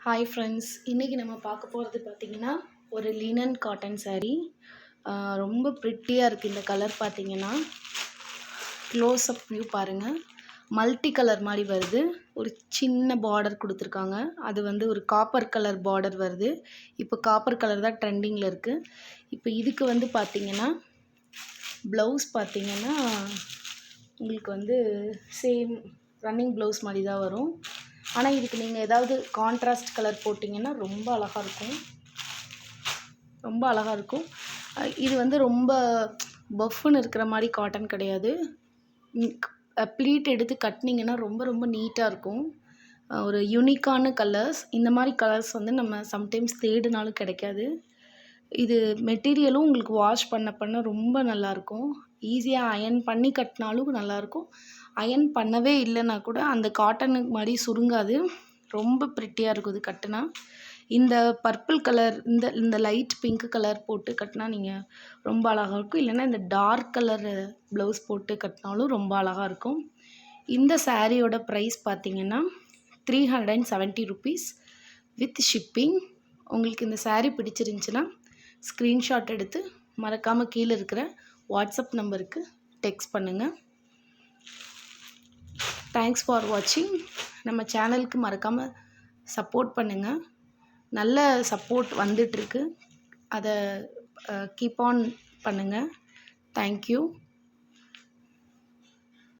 Hi friends, இன்றைக்கி நம்ம பார்க்க போகிறது பார்த்திங்கன்னா ஒரு லினன் காட்டன் saree. ரொம்ப ப்ரிட்டியாக இருக்குது. இந்த கலர் பார்த்திங்கன்னா க்ளோஸ்அப் வியூ பாருங்கள். மல்டி கலர் மாதிரி வருது. ஒரு சின்ன பார்டர் கொடுத்துருக்காங்க. அது வந்து ஒரு காப்பர் கலர் பார்டர் வருது. இப்போ காப்பர் கலர் தான் ட்ரெண்டிங்கில் இருக்குது. இப்போ இதுக்கு வந்து பார்த்திங்கன்னா ப்ளவுஸ் பார்த்திங்கன்னா உங்களுக்கு வந்து சேம் ரன்னிங் ப்ளவுஸ் மாதிரி தான் வரும். ஆனால் இதுக்கு நீங்கள் ஏதாவது கான்ட்ராஸ்ட் கலர் போட்டிங்கன்னா ரொம்ப அழகாக இருக்கும். இது வந்து ரொம்ப பஃப்னு இருக்கிற மாதிரி காட்டன் கிடையாது. ப்ளீட் எடுத்து கட்டினீங்கன்னா ரொம்ப ரொம்ப நீட்டாக இருக்கும். ஒரு யூனிக்கான கலர்ஸ். இந்த மாதிரி கலர்ஸ் வந்து நம்ம சம்டைம்ஸ் தேடினாலும் கிடைக்காது. இது மெட்டீரியலும் உங்களுக்கு வாஷ் பண்ண ரொம்ப நல்லாயிருக்கும். ஈஸியாக அயர்ன் பண்ணி கட்டினாலும் நல்லாயிருக்கும். அயர்ன் பண்ணவே இல்லைன்னா கூட அந்த காட்டனுக்கு மாதிரி சுருங்காது. ரொம்ப ப்ரிட்டியாக இருக்கும் இது கட்டினா. இந்த பர்பிள் கலர், இந்த லைட் பிங்க் கலர் போட்டு கட்டினா நீங்கள் ரொம்ப அழகாக இருக்கும். இல்லைன்னா இந்த டார்க் கலர் ப்ளவுஸ் போட்டு கட்டினாலும் ரொம்ப அழகாக இருக்கும். இந்த சாரியோட ப்ரைஸ் பார்த்திங்கன்னா 370 rupees வித் ஷிப்பிங். உங்களுக்கு இந்த saree பிடிச்சிருந்துச்சின்னா ஸ்க்ரீன்ஷாட் எடுத்து மறக்காமல் கீழே இருக்கிற வாட்ஸ்அப் நம்பருக்கு டெக்ஸ்ட் பண்ணுங்கள். தேங்க்ஸ் ஃபார் வாட்சிங். நம்ம சேனலுக்கு மறக்காமல் சப்போர்ட் பண்ணுங்கள். நல்ல சப்போர்ட் வந்துட்டுருக்கு. அதை கீப் ஆன் பண்ணுங்கள். தேங்க்யூ.